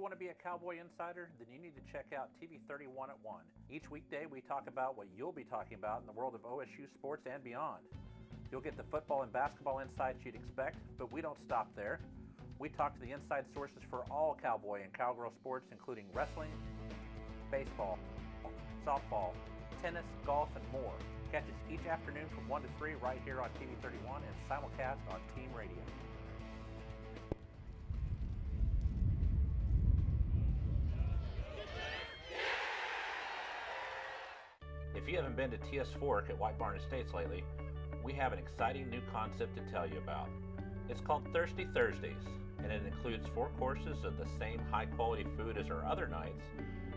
you want to be a Cowboy Insider? Then you need to check out TV 31 at 1. Each weekday we talk about what you'll be talking about in the world of OSU sports and beyond. You'll get the football and basketball insights you'd expect, but we don't stop there. We talk to the inside sources for all cowboy and cowgirl sports, including wrestling, baseball, softball, tennis, golf, and more. Catch us each afternoon from 1 to 3 right here on TV 31 and simulcast on Team Radio. If you haven't been to TS Fork at White Barn Estates lately, we have an exciting new concept to tell you about. It's called Thirsty Thursdays, and it includes 4 courses of the same high-quality food as our other nights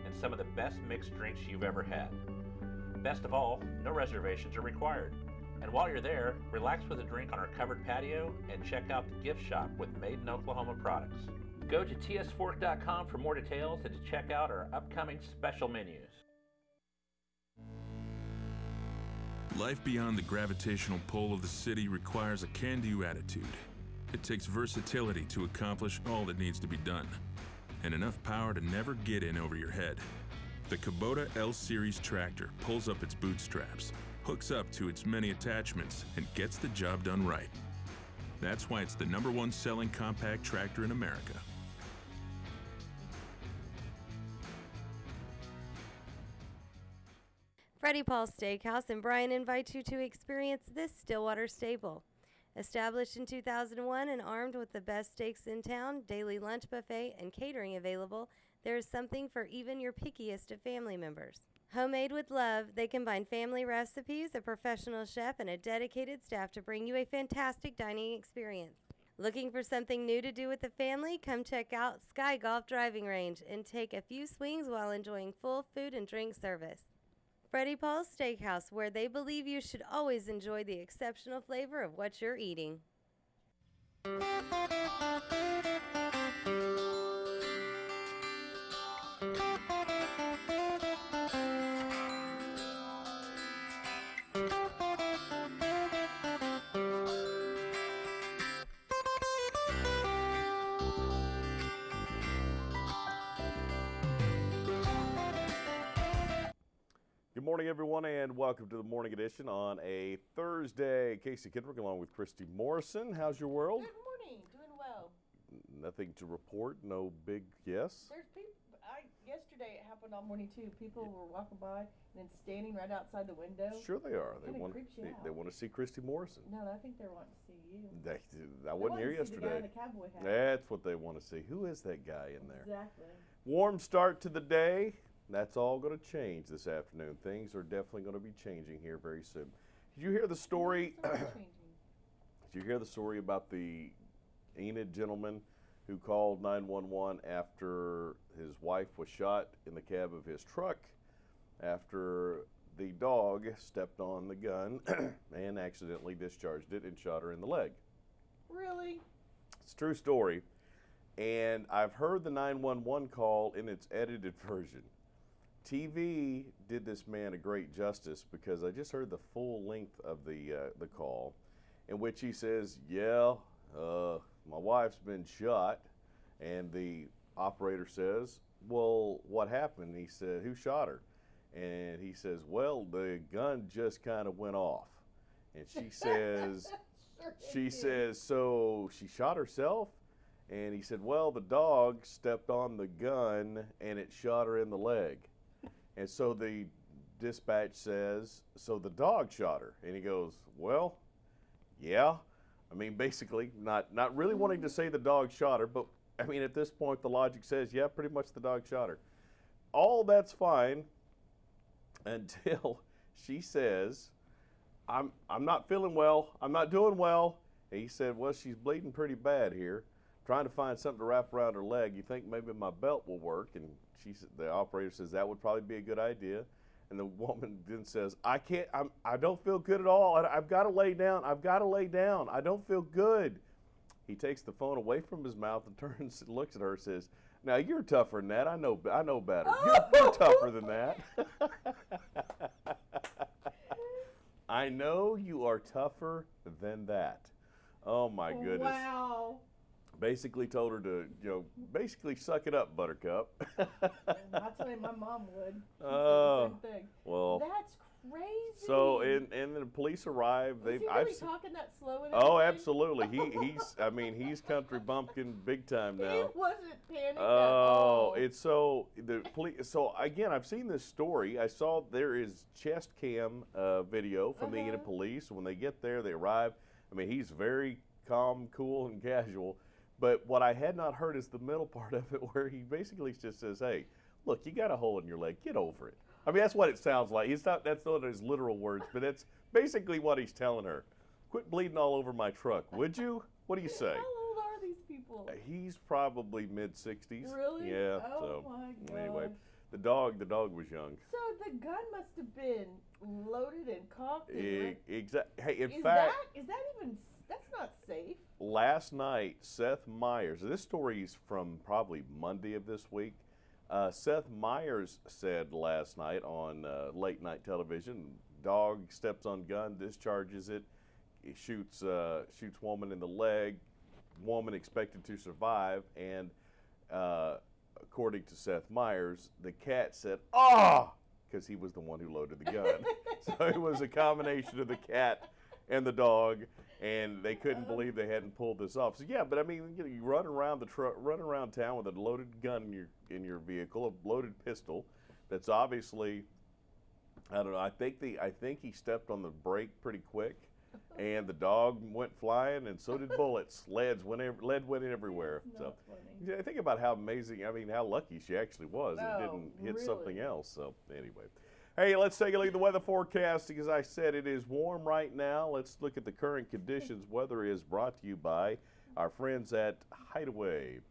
and some of the best mixed drinks you've ever had. Best of all, no reservations are required. And while you're there, relax with a drink on our covered patio and check out the gift shop with Made in Oklahoma products. Go to tsfork.com for more details and to check out our upcoming special menus. Life beyond the gravitational pull of the city requires a can-do attitude. It takes versatility to accomplish all that needs to be done, and enough power to never get in over your head. The Kubota L-Series tractor pulls up its bootstraps, hooks up to its many attachments, and gets the job done right. That's why it's the #1 selling compact tractor in America. Freddie Paul's Steakhouse and Brian invite you to experience this Stillwater staple. Established in 2001 and armed with the best steaks in town, daily lunch buffet, and catering available, there is something for even your pickiest of family members. Homemade with love, they combine family recipes, a professional chef, and a dedicated staff to bring you a fantastic dining experience. Looking for something new to do with the family? Come check out Sky Golf Driving Range and take a few swings while enjoying full food and drink service. Freddie Paul's Steakhouse, where they believe you should always enjoy the exceptional flavor of what you're eating. Good morning, everyone, and welcome to the Morning Edition on a Thursday. Casey Kendrick along with Christy Morrison. How's your world? Good morning. Doing well. Nothing to report. No big yes. There's people. Yesterday it happened all morning too. People were walking by and then standing right outside the window. Sure they are. They Kinda want. creeps you out. They want to see Christy Morrison. No, I think they're wanting to see you. I wasn't here wanting to see the guy yesterday. in the cowboy hat. That's what they want to see. Who is that guy in there? Exactly. Warm start to the day. That's all going to change this afternoon. Things are definitely going to be changing here very soon. Did you hear the story? Did you hear the story about the Enid gentleman who called 911 after his wife was shot in the cab of his truck after the dog stepped on the gun and accidentally discharged it and shot her in the leg? Really? It's a true story. And I've heard the 911 call in its edited version. TV did this man a great justice because I just heard the full length of the call, in which he says, "Yeah, my wife's been shot," and the operator says, "Well, what happened?" He said, "Who shot her?" And he says, "Well, the gun just kind of went off." And she says, "So she shot herself?" And he said, "Well, the dog stepped on the gun and it shot her in the leg." And so the dispatch says, "So the dog shot her?" And he goes, "Well, yeah." I mean, basically, not really wanting to say the dog shot her, but I mean, at this point, the logic says, yeah, pretty much the dog shot her. All that's fine until she says, I'm not feeling well. I'm not doing well." And he said, "Well, she's bleeding pretty bad here. Trying to find something to wrap around her leg. You think maybe my belt will work?" And the operator says that would probably be a good idea. And the woman then says, "I can't. I don't feel good at all. I've got to lay down. I've got to lay down. I don't feel good." He takes the phone away from his mouth and turns and looks at her and says, "Now you're tougher than that. I know better. You're tougher than that." I know you are tougher than that. Oh my goodness. Wow. Basically told her to, basically suck it up, Buttercup. I'll tell you, my mom would. She said Oh, the same thing. well. That's crazy. So, and the police arrived. Was he really talking that slow? And Oh, everything? absolutely. He's country bumpkin big time now. He wasn't panicking at Oh, all. it's so the police. So again, I've seen this story. I saw there is chest cam video from the Enid police. When they get there, they arrive. I mean, he's very calm, cool, and casual. But what I had not heard is the middle part of it, where he basically just says, "Hey, look, you got a hole in your leg. Get over it." I mean, that's what it sounds like. He's not. That's not his literal words, but that's basically what he's telling her. Quit bleeding all over my truck, would you? What do you say? How old are these people? He's probably mid-60s. Really? Yeah. Oh so my gosh. anyway, the dog was young. So the gun must have been loaded and cocked. And Exactly. Hey, in is fact, that's not safe. last night Seth Meyers. This story is from probably Monday of this week. Seth Meyers said last night on late night television, dog steps on gun, discharges it, he shoots woman in the leg, woman expected to survive, and according to Seth Meyers, the cat said, "Ah!" because he was the one who loaded the gun. So it was a combination of the cat and the dog, and they couldn't believe they hadn't pulled this off. So yeah, but I mean, you run around the truck, run around town with a loaded gun in your vehicle, a loaded pistol. That's obviously, I don't know. I think he stepped on the brake pretty quick, and the dog went flying, and so did bullets. Lead went everywhere. So yeah, think about how amazing. I mean, how lucky she actually was. It didn't hit something else. So anyway. Hey, let's take a look at the weather forecast. As I said, it is warm right now. Let's look at the current conditions. Weather is brought to you by our friends at Hideaway.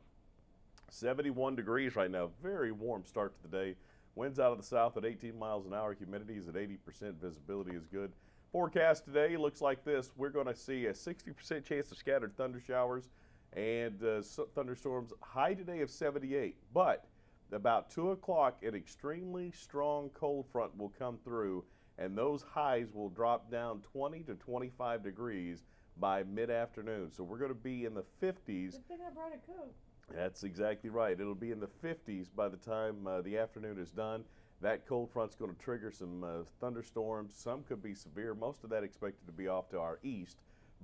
71 degrees right now. Very warm start to the day. Winds out of the south at 18 miles an hour. Humidity is at 80%. Visibility is good. Forecast today looks like this. We're going to see a 60% chance of scattered thunder showers and thunderstorms. High today of 78. But about 2 o'clock, an extremely strong cold front will come through, and those highs will drop down 20 to 25 degrees by mid-afternoon. So we're going to be in the 50s. Good thing I brought a coat. That's exactly right. It'll be in the 50s by the time the afternoon is done. That cold front's going to trigger some thunderstorms. Some could be severe. Most of that expected to be off to our east,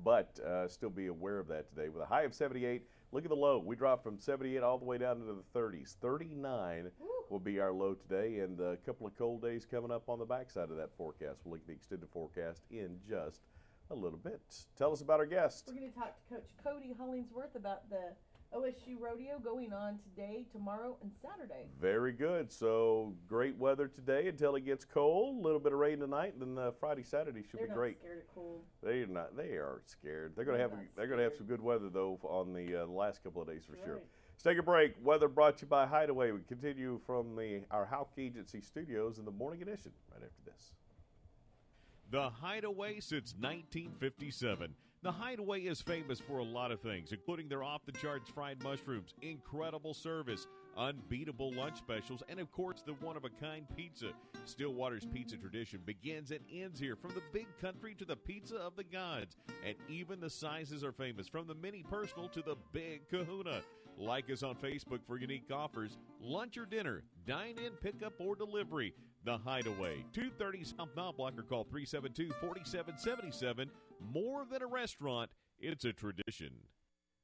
but still be aware of that today. With a high of 78, look at the low. We dropped from 78 all the way down into the 30s. 39 will be our low today, and a couple of cold days coming up on the backside of that forecast. We'll look at the extended forecast in just a little bit. Tell us about our guest. We're going to talk to Coach Cody Hollingsworth about the OSU Rodeo going on today, tomorrow, and Saturday. Very good. So great weather today until it gets cold. A little bit of rain tonight, and then Friday, Saturday should be great. They're not scared of cold. They're not. They are scared. They're going to have some good weather though on the last couple of days for sure. Let's take a break. Weather brought to you by Hideaway. We continue from our Houck Agency studios in the morning edition right after this. The Hideaway since 1957. The Hideaway is famous for a lot of things, including their off-the-charts fried mushrooms, incredible service, unbeatable lunch specials, and, of course, the one-of-a-kind pizza. Stillwater's pizza tradition begins and ends here, from the big country to the pizza of the gods. And even the sizes are famous, from the mini personal to the big kahuna. Like us on Facebook for unique offers, lunch or dinner, dine-in, pickup, or delivery. The Hideaway, 230 South Knobloch, or call 372-4777. More than a restaurant, it's a tradition.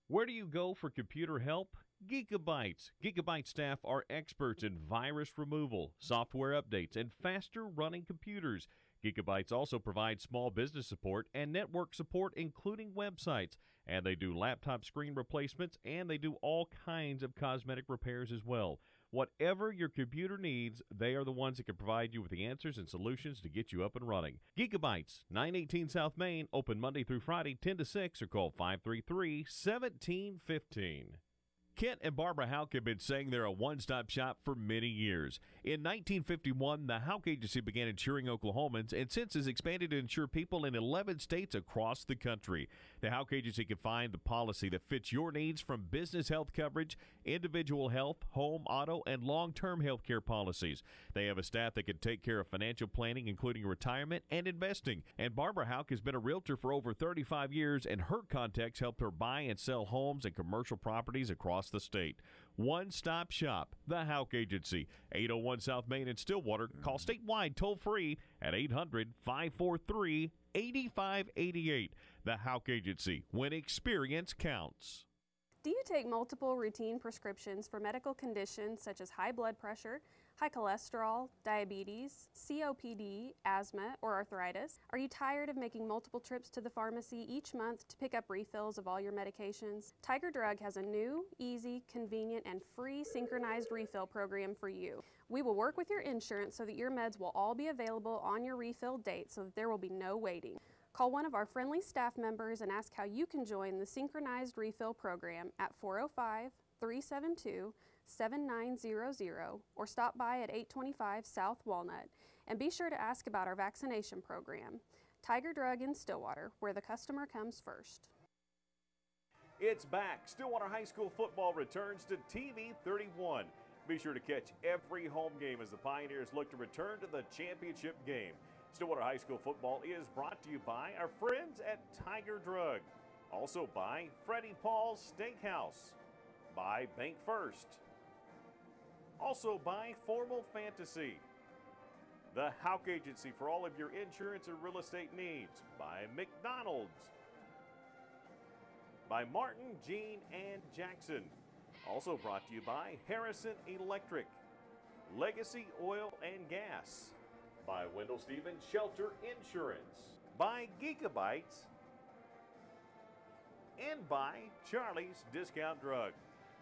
Where do you go for computer help? Gigabytes. Gigabyte staff are experts in virus removal, software updates, and faster running computers. Gigabytes also provides small business support and network support, including websites. And they do laptop screen replacements, and they do all kinds of cosmetic repairs as well. Whatever your computer needs, they are the ones that can provide you with the answers and solutions to get you up and running. Gigabytes, 918 South Main, open Monday through Friday, 10 to 6, or call 533-1715. Kent and Barbara Houck have been saying they're a one-stop shop for many years. In 1951, the Houck Agency began insuring Oklahomans and since has expanded to insure people in 11 states across the country. The Houck Agency can find the policy that fits your needs, from business health coverage, individual health, home, auto, and long-term health care policies. They have a staff that can take care of financial planning, including retirement and investing. And Barbara Houck has been a realtor for over 35 years, and her contacts helped her buy and sell homes and commercial properties across the state. One-stop shop, the Houck Agency, 801 South Main in Stillwater. Call statewide toll-free at 800-543-8588. The Houck Agency, when experience counts. Do you take multiple routine prescriptions for medical conditions such as high blood pressure, high cholesterol, diabetes, COPD, asthma, or arthritis? Are you tired of making multiple trips to the pharmacy each month to pick up refills of all your medications? Tiger Drug has a new, easy, convenient, and free synchronized refill program for you. We will work with your insurance so that your meds will all be available on your refill date so that there will be no waiting. Call one of our friendly staff members and ask how you can join the synchronized refill program at 405-372-7900 or stop by at 825 South Walnut, and be sure to ask about our vaccination program. Tiger Drug in Stillwater, where the customer comes first. It's back. Stillwater High School football returns to TV 31. Be sure to catch every home game as the Pioneers look to return to the championship game. Stillwater High School football is brought to you by our friends at Tiger Drug. Also by Freddie Paul's Steakhouse. By Bank First. Also by Formal Fantasy. The Houck Agency for all of your insurance and real estate needs. By McDonald's. By Martin, Jean, and Jackson. Also brought to you by Harrison Electric. Legacy Oil and Gas. By Wendell Stevens Shelter Insurance. By Gigabytes. And by Charlie's Discount Drug.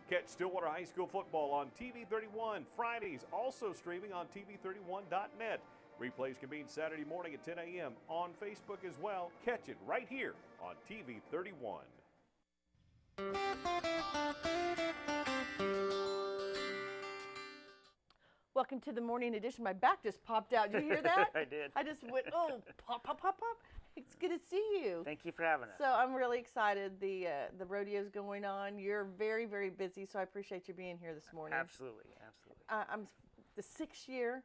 Catch Stillwater High School football on TV 31 Fridays, also streaming on TV31.net. Replays convene Saturday morning at 10 a.m. on Facebook as well. Catch it right here on TV 31. Welcome to the morning edition. My back just popped out. Did you hear that? I did. I just went, oh, pop, pop, pop, pop. It's good to see you. Thank you for having us. So I'm really excited. The rodeo's going on. You're very, very busy, so I appreciate you being here this morning. Absolutely, absolutely. I'm the 6th year,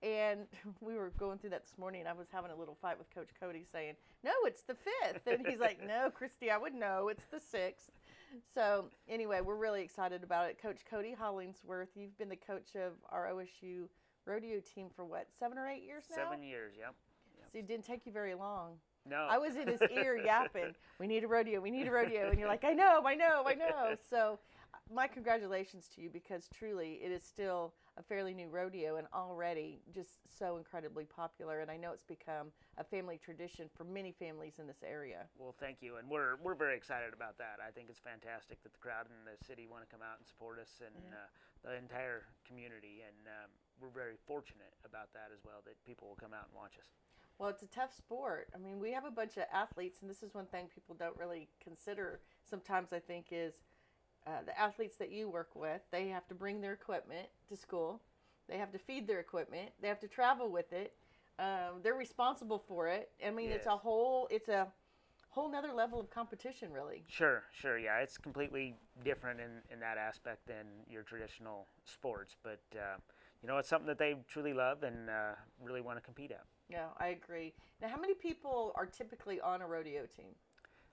and we were going through that this morning. I was having a little fight with Coach Cody saying, no, it's the 5th. And he's like, no, Christy, I would know. It's the 6th. So anyway, we're really excited about it. Coach Cody Hollingsworth, you've been the coach of our OSU rodeo team for what, 7 or 8 years now? 7 years, yep. So it didn't take you very long. No. I was in his ear yapping, we need a rodeo, we need a rodeo. And you're like, I know. So my congratulations to you, because truly it is still a fairly new rodeo and already just so incredibly popular. And I know it's become a family tradition for many families in this area. Well, thank you. And we're very excited about that. I think it's fantastic that the crowd in the city want to come out and support us, and the entire community. And we're very fortunate about that as well, that people will come out and watch us. Well, it's a tough sport. I mean, we have a bunch of athletes, and this is one thing people don't really consider sometimes, I think, is the athletes that you work with. They have to bring their equipment to school. They have to feed their equipment. They have to travel with it. They're responsible for it. I mean, Yes. it's a whole nother level of competition, really. Sure, yeah. It's completely different in that aspect than your traditional sports. But, it's something that they truly love and really want to compete at. Yeah, I agree. Now, how many people are typically on a rodeo team?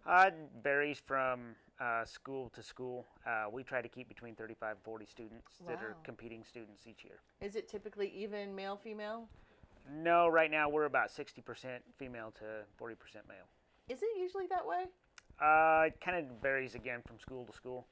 It varies from school to school. We try to keep between 35 and 40 students that are Wow. competing students each year. Is it typically even male, female? No, right now we're about 60% female to 40% male. Is it usually that way? It kind of varies again from school to school.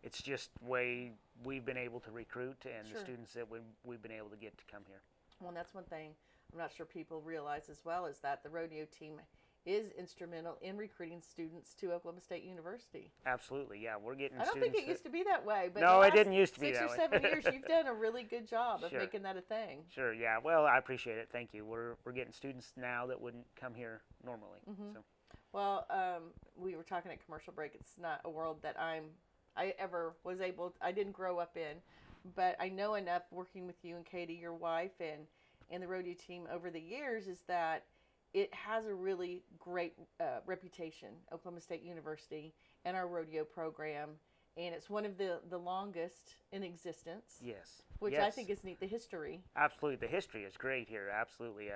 It's just the way we've been able to recruit and Sure. the students that we've been able to get to come here. Well, that's one thing I'm not sure people realize as well, is that the rodeo team is instrumental in recruiting students to Oklahoma State University. Absolutely, yeah. We're getting I don't students. think it used to be that way, but No, the it last didn't used to be 6 that or way. 7 years, you've done a really good job of Sure. making that a thing. Sure, yeah. Well, I appreciate it. Thank you. We're getting students now that wouldn't come here normally. Mm-hmm. So. Well, we were talking at commercial break. It's not a world that I ever was able. I didn't grow up in. but I know enough working with you and Katie, your wife, and the rodeo team over the years is that it has a really great reputation, Oklahoma State University and our rodeo program, and it's one of the longest in existence. Yes. Which yes. I think is neat, the history. Absolutely. The history is great here. Absolutely.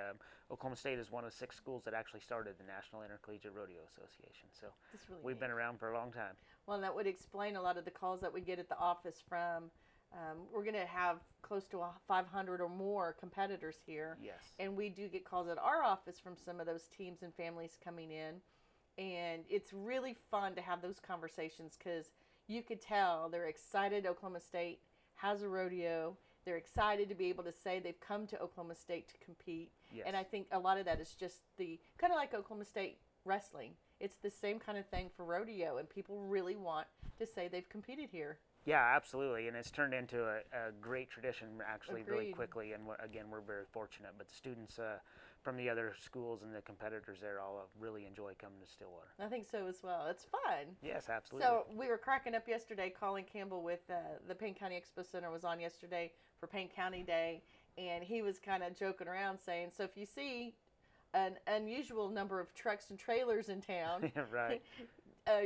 Oklahoma State is one of 6 schools that actually started the National Intercollegiate Rodeo Association. So really we've been around for a long time. Well, and that would explain a lot of the calls that we get at the office from, we're going to have close to 500 or more competitors here. Yes. And we do get calls at our office from some of those teams and families coming in. And it's really fun to have those conversations because you could tell they're excited Oklahoma State has a rodeo. They're excited to be able to say they've come to Oklahoma State to compete. Yes. And I think a lot of that is just the kind of like Oklahoma State wrestling. It's the same kind of thing for rodeo, and people really want to say they've competed here. Yeah, absolutely, and it's turned into a great tradition actually really Agreed. quickly, and again, we're very fortunate. But the students from the other schools and the competitors there all really enjoy coming to Stillwater. I think so as well. It's fun. Yes, absolutely. So we were cracking up yesterday. Colin Campbell with the Payne County Expo Center was on yesterday for Payne County Day, and he was kind of joking around saying, so if you see an unusual number of trucks and trailers in town, right.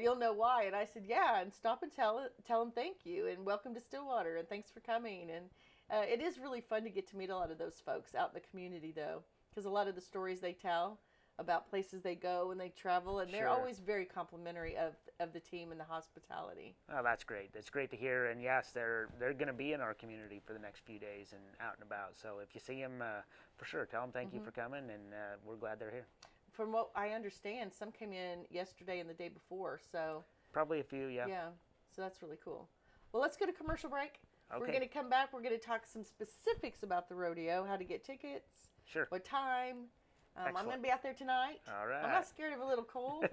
You'll know why. And I said, yeah, and stop and tell them thank you and welcome to Stillwater and thanks for coming. And it is really fun to get to meet a lot of those folks out in the community, though, because a lot of the stories they tell about places they go and they travel, and they're Sure. always very complimentary of the team and the hospitality. Oh, that's great. That's great to hear. And yes, they're going to be in our community for the next few days and out and about. So if you see them, for sure, tell them thank you for coming, and we're glad they're here. From what I understand, some came in yesterday and the day before, so Probably a few, yeah. yeah, so that's really cool. Well, let's go to commercial break. Okay. We're going to come back. We're going to talk some specifics about the rodeo, how to get tickets, Sure. what time. I'm Excellent. going to be out there tonight. All right. I'm not scared of a little cold.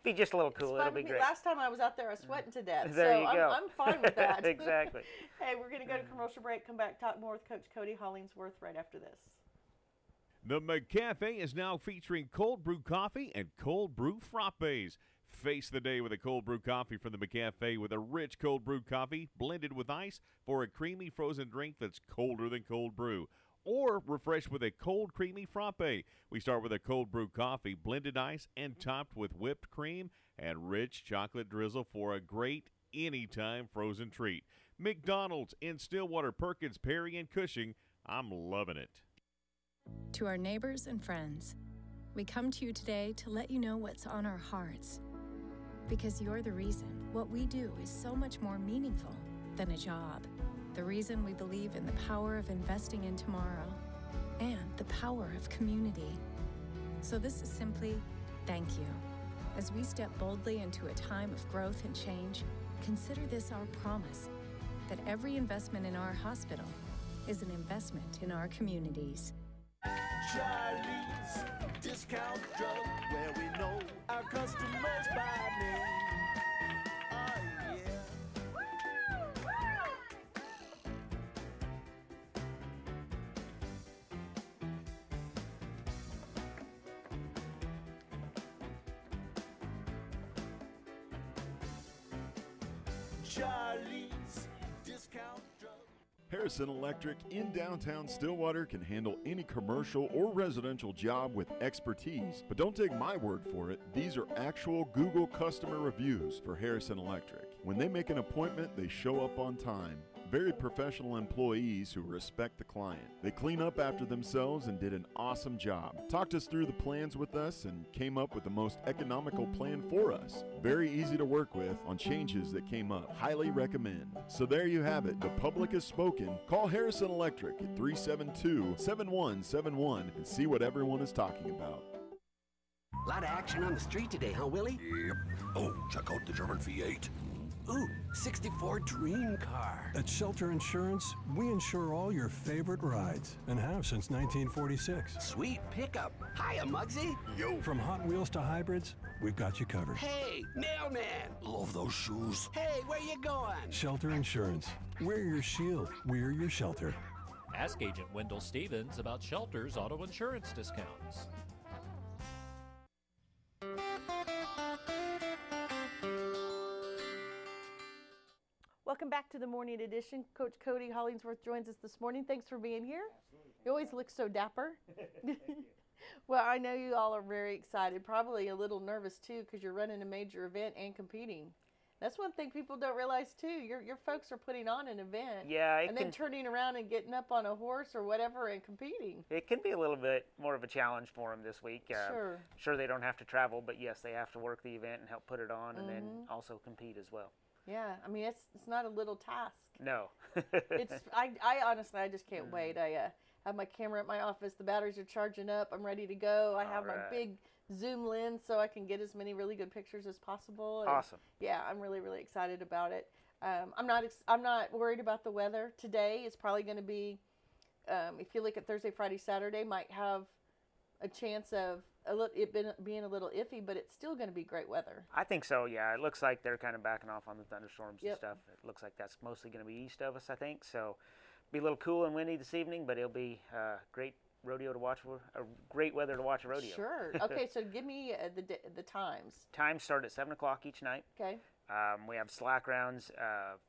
Be just a little cool. It's fine It'll be with me. great. Last time I was out there, I was sweating to death. There so you go. I'm fine with that. Exactly. Hey, we're going to go to commercial break, come back, talk more with Coach Cody Hollingsworth right after this. The McCafe is now featuring cold brew coffee and cold brew frappes. Face the day with a cold brew coffee from the McCafe with a rich cold brew coffee blended with ice for a creamy frozen drink that's colder than cold brew. Or refresh with a cold creamy frappe. We start with a cold brew coffee, blended ice, and topped with whipped cream and rich chocolate drizzle for a great anytime frozen treat. McDonald's in Stillwater, Perkins, Perry, and Cushing. I'm loving it. To our neighbors and friends, we come to you today to let you know what's on our hearts. Because you're the reason what we do is so much more meaningful than a job. The reason we believe in the power of investing in tomorrow and the power of community. So this is simply thank you. As we step boldly into a time of growth and change, consider this our promise that every investment in our hospital is an investment in our communities. Charlie's Discount Drug, where we know our customers by name. Oh, yeah. Charlie's Discount Drug. Harrison Electric in downtown Stillwater can handle any commercial or residential job with expertise. But don't take my word for it. These are actual Google customer reviews for Harrison Electric. When they make an appointment, they show up on time. Very professional employees who respect the client. They clean up after themselves and did an awesome job. Talked us through the plans with us and came up with the most economical plan for us. Very easy to work with on changes that came up. Highly recommend. So there you have it. The public has spoken. Call Harrison Electric at 372-7171 and see what everyone is talking about. A lot of action on the street today, huh, Willie? Yep. Oh, check out the German V8. Ooh, 64 dream car. At Shelter Insurance, we insure all your favorite rides and have since 1946. Sweet pickup. Hiya, Muggsy. Yo. From Hot Wheels to hybrids, we've got you covered. Hey, mailman. Love those shoes. Hey, where you going? Shelter Insurance. We're your shield. We're your shelter. Ask Agent Wendell Stevens about Shelter's auto insurance discounts. Welcome back to the morning edition. Coach Cody Hollingsworth joins us this morning. Thanks for being here. Absolutely. You always look so dapper. Thank you. Well, I know you all are very excited, probably a little nervous too, because you're running a major event and competing. That's one thing people don't realize too. Your folks are putting on an event, and then turning around and getting up on a horse or whatever and competing. It can be a little bit more of a challenge for them this week. Sure they don't have to travel, but yes, they have to work the event and help put it on, and then also compete as well. Yeah, I mean it's not a little task. No. I honestly just can't wait. I have my camera at my office. The batteries are charging up. I'm ready to go. I have my big zoom lens so I can get as many really good pictures as possible. And awesome. Yeah, I'm really, really excited about it. I'm not worried about the weather today. It's probably going to be, if you look at Thursday, Friday, Saturday, might have a chance of being a little iffy, but it's still going to be great weather. I think so, yeah. It looks like they're kind of backing off on the thunderstorms and stuff. It looks like that's mostly going to be east of us, I think. So be a little cool and windy this evening, but it'll be great rodeo to watch, great weather to watch a rodeo. Sure. Okay, so give me the times. Times start at 7 o'clock each night. Okay. We have slack rounds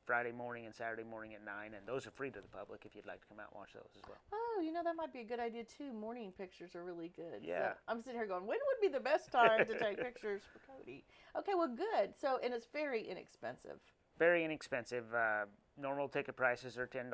Friday morning and Saturday morning at 9, and those are free to the public if you'd like to come out and watch those as well. Oh, that might be a good idea too. Morning pictures are really good. Yeah. So I'm sitting here going, when would be the best time to take pictures for Cody? Okay, well, good. So, and it's very inexpensive. Very inexpensive. Normal ticket prices are $10.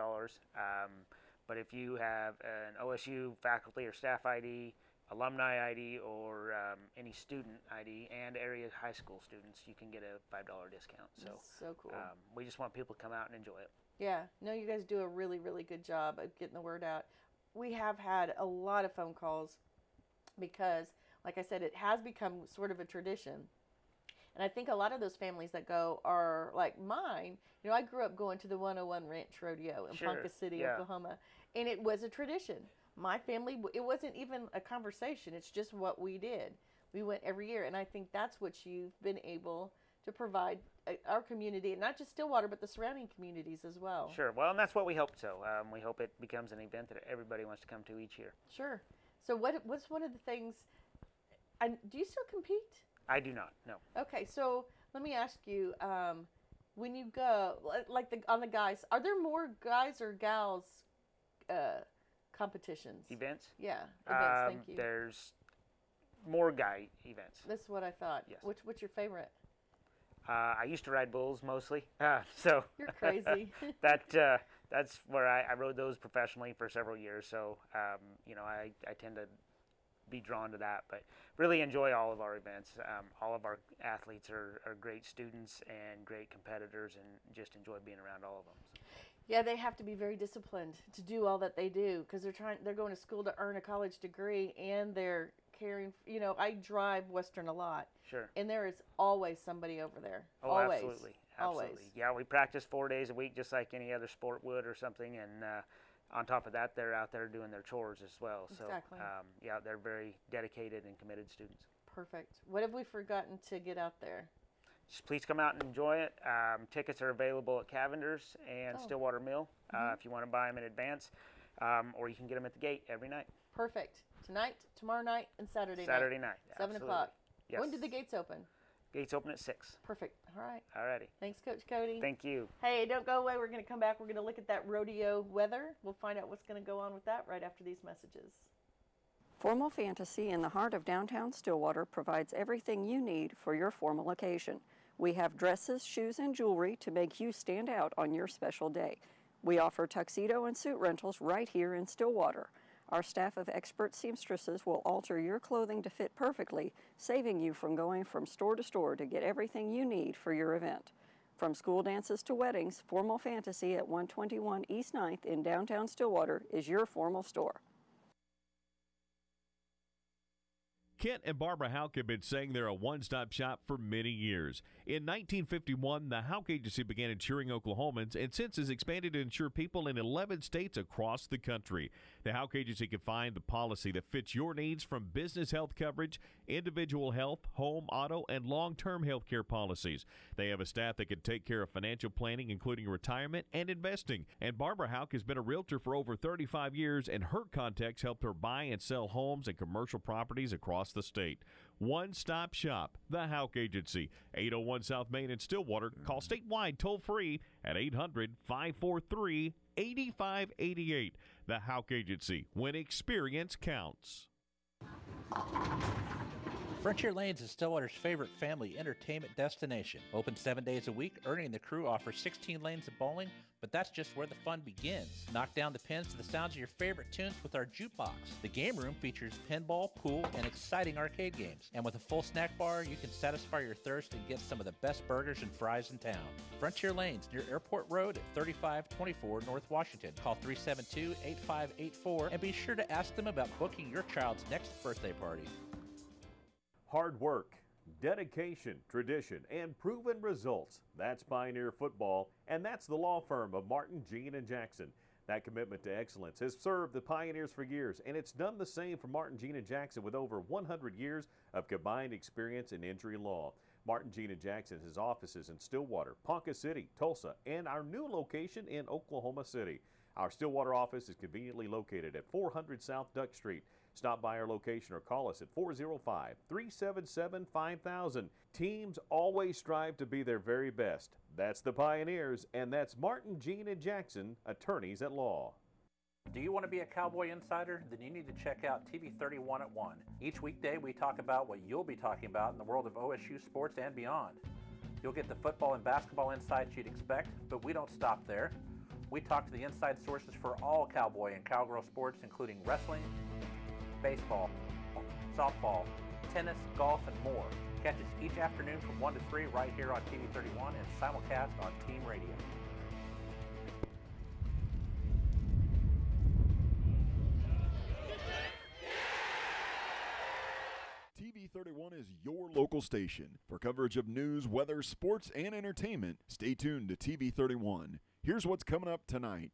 But if you have an OSU faculty or staff ID, alumni ID, or any student ID, and area high school students, you can get a $5 discount. That's so cool. We just want people to come out and enjoy it. Yeah. No, you guys do a really, really good job of getting the word out. We have had a lot of phone calls because, like I said, it has become sort of a tradition. And I think a lot of those families that go are like mine. I grew up going to the 101 Ranch Rodeo in Ponca City, Oklahoma, and it was a tradition. My family, it wasn't even a conversation. It's just what we did. We went every year, and I think that's what you've been able to provide our community, and not just Stillwater, but the surrounding communities as well. Sure. Well, and that's what we hope so. We hope it becomes an event that everybody wants to come to each year. Sure. So what's one of the things, do you still compete? I do not, no. Okay, so let me ask you, when you go, like on the guys, are there more guys or gals competitions? Events? Yeah, events, thank you. There's more guy events. That's what I thought. Yes. What's your favorite? I used to ride bulls mostly, so you're crazy. That's where I rode those professionally for several years. So I tend to be drawn to that, but really enjoy all of our events. All of our athletes are great students and great competitors, and just enjoy being around all of them. So. Yeah, they have to be very disciplined to do all that they do because they're going to school to earn a college degree, and they're caring. I drive Western a lot. Sure. And there is always somebody over there. Oh, always. Absolutely. Always. Yeah, we practice 4 days a week just like any other sport would or something, and on top of that, they're out there doing their chores as well. Exactly. So, they're very dedicated and committed students. Perfect. What have we forgotten to get out there? Just please come out and enjoy it. Tickets are available at Cavender's and Stillwater Mill if you want to buy them in advance, or you can get them at the gate every night. Perfect. Tonight, tomorrow night, and Saturday night. 7 o'clock. Yes. When do the gates open? Gates open at 6. Perfect. All right. All righty. Thanks, Coach Cody. Thank you. Hey, don't go away. We're going to come back. We're going to look at that rodeo weather. We'll find out what's going to go on with that right after these messages. Formal Fantasy in the heart of downtown Stillwater provides everything you need for your formal occasion. We have dresses, shoes, and jewelry to make you stand out on your special day. We offer tuxedo and suit rentals right here in Stillwater. Our staff of expert seamstresses will alter your clothing to fit perfectly, saving you from going from store to store to get everything you need for your event. From school dances to weddings, Formal Fantasy at 121 East 9th in downtown Stillwater is your formal store. Kent and Barbara Houck have been saying they're a one-stop shop for many years. In 1951, the Houck Agency began insuring Oklahomans and since has expanded to insure people in 11 states across the country. The Houck Agency can find the policy that fits your needs, from business health coverage, individual health, home, auto, and long-term health care policies. They have a staff that can take care of financial planning, including retirement and investing. And Barbara Houck has been a realtor for over 35 years, and her contacts helped her buy and sell homes and commercial properties across the state. One-stop shop, the Houck Agency, 801 South Main in Stillwater. Call statewide toll-free at 800-543-8588. The Houck Agency, when experience counts. Frontier Lanes is Stillwater's favorite family entertainment destination. Open 7 days a week, Ernie and the crew offers 16 lanes of bowling, but that's just where the fun begins. Knock down the pins to the sounds of your favorite tunes with our jukebox. The game room features pinball, pool, and exciting arcade games. And with a full snack bar, you can satisfy your thirst and get some of the best burgers and fries in town. Frontier Lanes near Airport Road at 3524 North Washington. Call 372-8584 and be sure to ask them about booking your child's next birthday party. Hard work, dedication, tradition, and proven results. That's Pioneer Football, and that's the law firm of Martin, Jean, and Jackson. That commitment to excellence has served the Pioneers for years, and it's done the same for Martin, Jean, and Jackson with over 100 years of combined experience in injury law. Martin, Jean, and Jackson has offices in Stillwater, Ponca City, Tulsa, and our new location in Oklahoma City. Our Stillwater office is conveniently located at 400 South Duck Street. Stop by our location or call us at 405-377-5000. Teams always strive to be their very best. That's the Pioneers, and that's Martin, Jean, and Jackson, attorneys at law. Do you want to be a Cowboy insider? Then you need to check out TV 31 at 1. Each weekday we talk about what you'll be talking about in the world of OSU sports and beyond. You'll get the football and basketball insights you'd expect, but we don't stop there. We talk to the inside sources for all Cowboy and Cowgirl sports, including wrestling, baseball, softball, tennis, golf, and more. Catch us each afternoon from 1 to 3 right here on TV 31 and simulcast on Team Radio. TV 31 is your local station. For coverage of news, weather, sports, and entertainment, stay tuned to TV 31. Here's what's coming up tonight.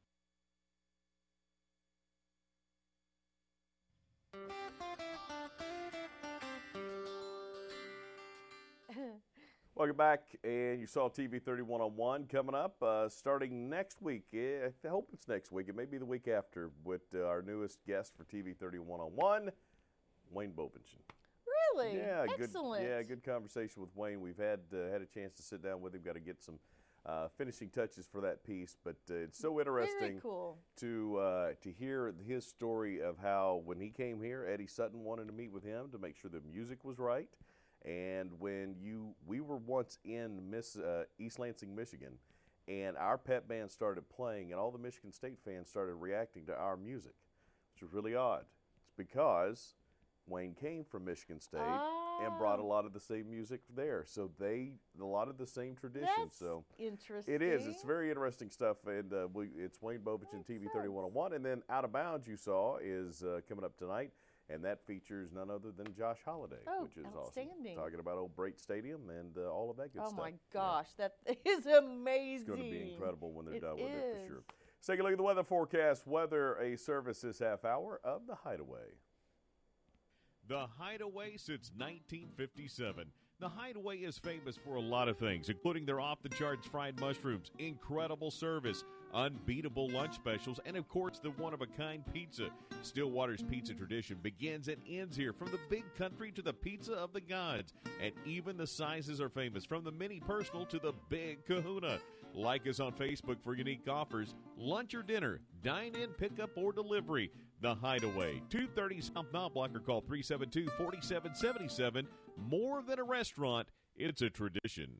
Welcome back, and you saw TV 31 on 1 coming up starting next week. I hope it's next week. It may be the week after with our newest guest for TV 31 on 1, Wayne Bobenschen. Really? Yeah, excellent. Good conversation with Wayne. We've had a chance to sit down with him. Got to get some finishing touches for that piece, but it's so interesting Very cool. to hear his story of how when he came here, Eddie Sutton wanted to meet with him to make sure the music was right. And when we were once in East Lansing, Michigan, and our pep band started playing, and all the Michigan State fans started reacting to our music, which was really odd. It's because Wayne came from Michigan State and brought a lot of the same music there, so a lot of the same traditions. That's so interesting. it is. It's very interesting stuff, and it's Wayne Bobenschen TV 31 on 1, and then Out of Bounds you saw is coming up tonight. And that features none other than Josh Holliday, which is awesome. Talking about Old Brate Stadium and all of that good stuff. Oh, my gosh. That is amazing. It's going to be incredible when they're done with it, for sure. Let's take a look at the weather forecast. Weather, a service this half hour of The Hideaway. The Hideaway since 1957. The Hideaway is famous for a lot of things, including their off-the-charts fried mushrooms, incredible service, unbeatable lunch specials, and, of course, the one-of-a-kind pizza. Stillwater's pizza tradition begins and ends here, from the big country to the pizza of the gods. And even the sizes are famous, from the mini personal to the big kahuna. Like us on Facebook for unique offers, lunch or dinner, dine-in, pickup, or delivery. The Hideaway, 230 South Mount Block, or call 372-4777. More than a restaurant, it's a tradition.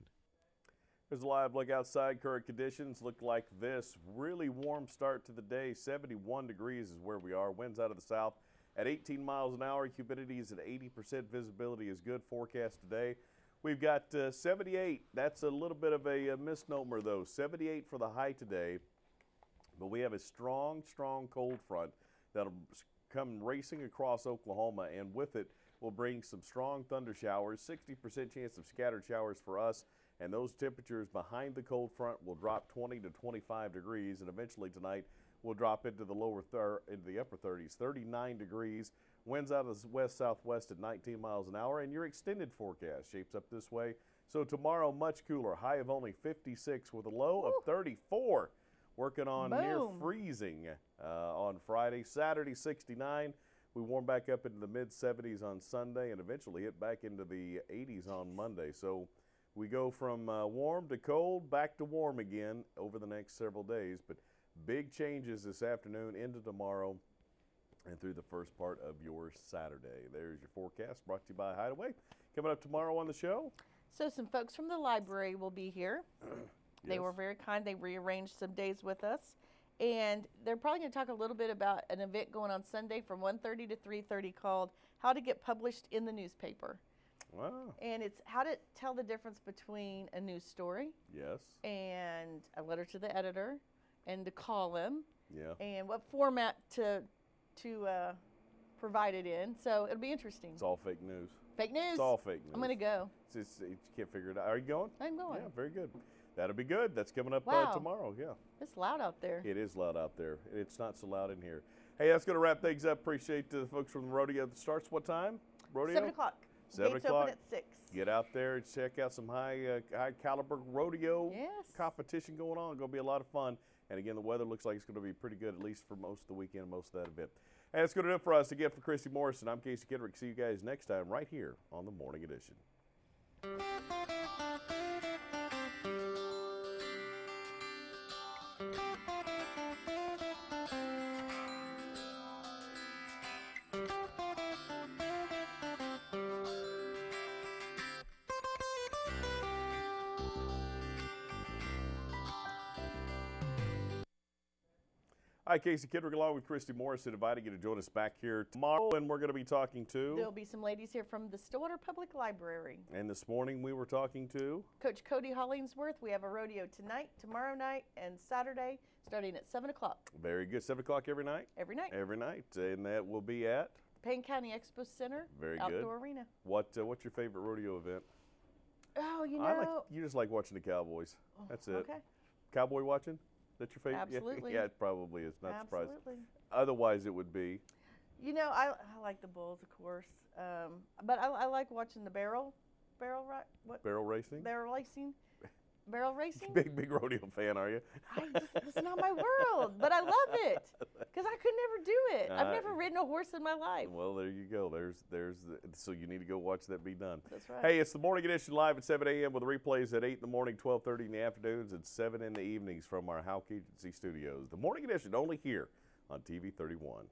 There's a live look outside. Current conditions look like this. Really warm start to the day. 71 degrees is where we are. Winds out of the south at 18 miles an hour. Humidity is at 80%. Visibility is good. Forecast today. We've got 78. That's a little bit of a misnomer, though. 78 for the high today. But we have a strong, strong cold front that'll come racing across Oklahoma, and with it will bring some strong thunder showers, 60% chance of scattered showers for us, and those temperatures behind the cold front will drop 20 to 25 degrees, and eventually tonight will drop into the into the upper 30s, 39 degrees. Winds out of the west-southwest at 19 miles an hour, and your extended forecast shapes up this way. So tomorrow, much cooler, high of only 56 with a low of 34. Working on near freezing on Friday. Saturday, 69 We warm back up into the mid-70s on Sunday and eventually hit back into the 80s on Monday. So we go from warm to cold, back to warm again over the next several days. But big changes this afternoon into tomorrow and through the first part of your Saturday. There's your forecast brought to you by Hideaway. Coming up tomorrow on the show. So some folks from the library will be here. They Yes. were very kind. They rearranged some days with us. And they're probably going to talk a little bit about an event going on Sunday from 1:30 to 3:30 called How to Get Published in the Newspaper. Wow. And it's how to tell the difference between a news story Yes. and a letter to the editor and the column Yeah. and what format to provide it in. So it'll be interesting. It's all fake news. Fake news. It's all fake news. I'm going to go. You can't figure it out. Are you going? I'm going. Yeah, very good. That'll be good. That's coming up Wow. tomorrow. Yeah. It's loud out there. It is loud out there. It's not so loud in here. Hey, that's going to wrap things up. Appreciate the folks from the rodeo. It starts what time? Rodeo? 7 o'clock. 7 Gates o'clock. open at 6. Get out there and check out some high caliber rodeo competition going on. It's going to be a lot of fun. And again, the weather looks like it's going to be pretty good, at least for most of the weekend and most of that event. Hey, that's going to do it for us. Again, for Christy Morrison, I'm Casey Kendrick. See you guys next time right here on the Morning Edition. Hi, Casey Kendrick along with Christy Morrison, inviting you to join us back here tomorrow, and we're going to be talking to... There'll be some ladies here from the Stillwater Public Library. And this morning we were talking to... Coach Cody Hollingsworth. We have a rodeo tonight, tomorrow night, and Saturday, starting at 7 o'clock. Very good. 7 o'clock every night? Every night. Every night. And that will be at? Payne County Expo Center. Very Outdoor good. Arena. What's your favorite rodeo event? Oh, you know... You just like watching the Cowboys. That's it. Okay. Cowboy watching? That's your favorite? Absolutely. Yeah, it probably is. Not surprised. Absolutely. Otherwise, it would be? You know, I like the bulls, of course. But I like watching the barrel racing? Barrel racing? Barrel racing? Big rodeo fan, are you? It's not my world, but I love it because I could never do it. I've never ridden a horse in my life. Well, there you go. So you need to go watch that be done. That's right. Hey, it's the Morning Edition live at 7 a.m. with replays at 8 in the morning, 12:30 in the afternoons, and 7 in the evenings from our Houck Agency studios. The Morning Edition only here on TV 31.